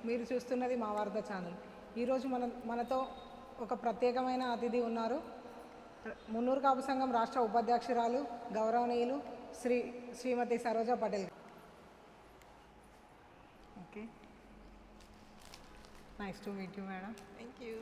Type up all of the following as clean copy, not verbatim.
మీరు చూస్తున్నది మా వార్త ఛానల్. ఈరోజు మనతో ఒక ప్రత్యేకమైన అతిథి ఉన్నారు. మున్నూరు కాపు సంఘం రాష్ట్ర ఉపాధ్యక్షురాలు గౌరవనీయులు Shrimati Saroja Patel. Okay, nice to meet you madam. Thank you.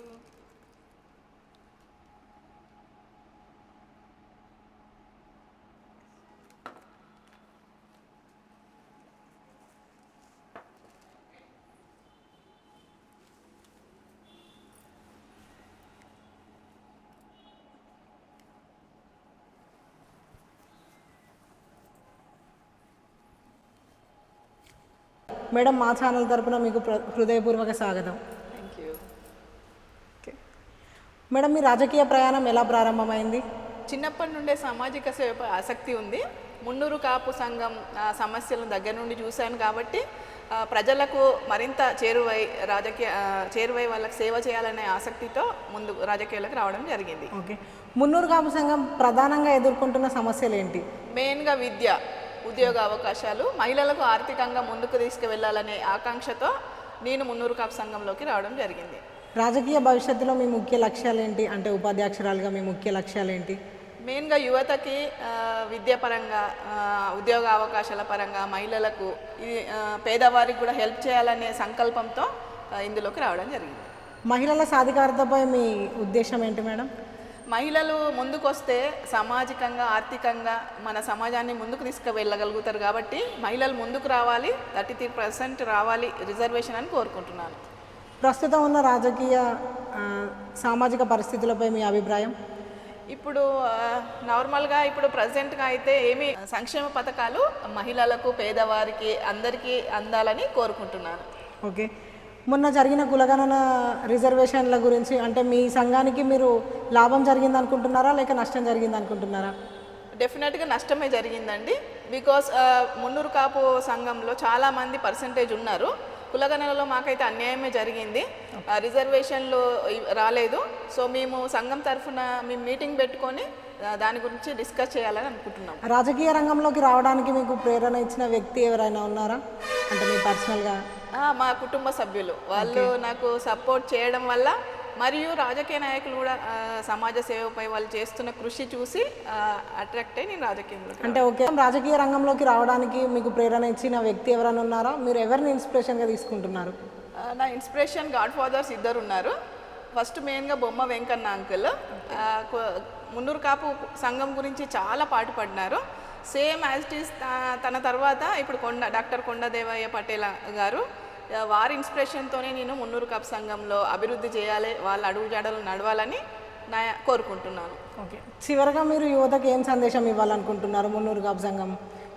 Madam, మా ఛానల్ తరపున మీకు హృదయపూర్వక స్వాగతం. Thank you. ఓకే మేడం, మీ రాజకీయ ప్రయాణం ఎలా ప్రారంభమైంది? చిన్నప్పటి నుండే సామాజిక సేవపై ఆసక్తి ఉంది. మున్నూరు కాపు సంఘం సమస్యలను దగ్గర నుండి చూశాను కాబట్టి ప్రజలకు మరింత చేరువై వాళ్ళకి సేవ చేయాలనే ఆసక్తితో ముందు రాజకీయాలకు రావడం జరిగింది. ఓకే, మున్నూరు కాపు సంఘం ప్రధానంగా ఎదుర్కొంటున్న సమస్యలు ఏంటి? మెయిన్గా విద్య, ఉద్యోగ అవకాశాలు, మహిళలకు ఆర్థికంగా ముందుకు తీసుకువెళ్లాలనే ఆకాంక్షతో నేను మున్నూరు కాపు సంఘంలోకి రావడం జరిగింది. రాజకీయ భవిష్యత్తులో మీ ముఖ్య లక్ష్యాలు ఏంటి? అంటే ఉపాధ్యక్షురాలుగా మీ ముఖ్య లక్ష్యాలు ఏంటి? మెయిన్గా యువతకి విద్యాపరంగా, ఉద్యోగ అవకాశాల పరంగా, మహిళలకు, పేదవారికి కూడా హెల్ప్ చేయాలనే సంకల్పంతో ఇందులోకి రావడం జరిగింది. మహిళల సాధికారతపై మీ ఉద్దేశం ఏంటి మేడం? మహిళలు ముందుకొస్తే సామాజికంగా, ఆర్థికంగా మన సమాజాన్ని ముందుకు తీసుకువెళ్ళగలుగుతారు కాబట్టి మహిళలు ముందుకు రావాలి, 33% రావాలి రిజర్వేషన్ అని కోరుకుంటున్నాను. ప్రస్తుతం ఉన్న రాజకీయ సామాజిక పరిస్థితులపై మీ అభిప్రాయం? ఇప్పుడు నార్మల్గా ఇప్పుడు ప్రజెంట్గా అయితే ఏమి సంక్షేమ పథకాలు మహిళలకు, పేదవారికి అందరికీ అందాలని కోరుకుంటున్నాను. ఓకే, మొన్న జరిగిన కులగణన రిజర్వేషన్ల గురించి, అంటే మీ సంఘానికి మీరు లాభం జరిగింది అనుకుంటున్నారా లేక నష్టం జరిగింది అనుకుంటున్నారా? డెఫినెట్గా నష్టమే జరిగిందండి. బికాస్ మున్నూరు కాపు సంఘంలో చాలామంది పర్సంటేజ్ ఉన్నారు. కులగణనలో మాకైతే అన్యాయమే జరిగింది, రిజర్వేషన్లు రాలేదు. సో మేము సంఘం తరఫున మేము మీటింగ్ పెట్టుకొని దాని గురించి డిస్కస్ చేయాలని అనుకుంటున్నాం. రాజకీయ రంగంలోకి రావడానికి మీకు ప్రేరణ ఇచ్చిన వ్యక్తి ఎవరైనా ఉన్నారా? అంటే మీ పర్సనల్గా? మా కుటుంబ సభ్యులు వాళ్ళు నాకు సపోర్ట్ చేయడం వల్ల, మరియు రాజకీయ నాయకులు కూడా సమాజ సేవపై వాళ్ళు చేస్తున్న కృషి చూసి అట్రాక్ట్ అయ్యి నేను రాజకీయంలో. అంటే ఓకే, రాజకీయ రంగంలోకి రావడానికి మీకు ప్రేరణ ఇచ్చిన వ్యక్తి ఎవరైనా ఉన్నారా? మీరు ఎవరిని ఇన్స్పిరేషన్గా తీసుకుంటున్నారు? నా ఇన్స్పిరేషన్ గాడ్ ఫాదర్స్ ఇద్దరు ఉన్నారు. ఫస్ట్ మెయిన్గా బొమ్మ వెంకన్న అంకుల్, మున్నూరు కాపు సంఘం గురించి చాలా పాటుపడినారు. సేమ్ యాజ్ ఇట్ ఈస్ తన తర్వాత ఇప్పుడు డాక్టర్ కొండదేవయ్య పటేల్ గారు, వారి ఇన్స్పిరేషన్తోనే నేను మున్నూరు కాపు సంఘంలో అభివృద్ధి చేయాలి, వాళ్ళ అడుగుజాడలు నడవాలని కోరుకుంటున్నాను. ఓకే, చివరగా మీరు యువతకు ఏం సందేశం ఇవ్వాలనుకుంటున్నారు మున్నూరు కాపు సంఘం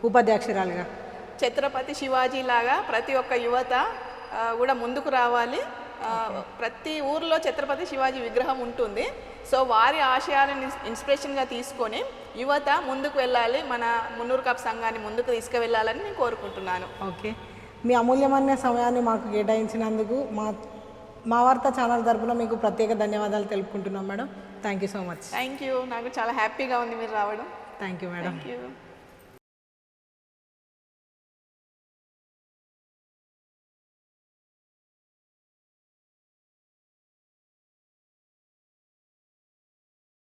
ఉపాధ్యక్షురాలుగా? ఛత్రపతి శివాజీ లాగా ప్రతి ఒక్క యువత కూడా ముందుకు రావాలి. ప్రతి ఊర్లో ఛత్రపతి శివాజీ విగ్రహం ఉంటుంది. సో వారి ఆశయాలను ఇన్స్పిరేషన్గా తీసుకొని యువత ముందుకు వెళ్ళాలి, మన మున్నూరు కాపు సంఘాన్ని ముందుకు తీసుకువెళ్ళాలని నేను కోరుకుంటున్నాను. ఓకే, మీ అమూల్యమైన సమయాన్ని మాకు కేటాయించినందుకు మా వార్త ఛానల్ తరపున మీకు ప్రత్యేక ధన్యవాదాలు తెలుపుకుంటున్నాం madam. Thank you so much. Thank you, నాకు చాలా హ్యాపీగా ఉంది మీరు రావడం. Thank you madam. Thank you.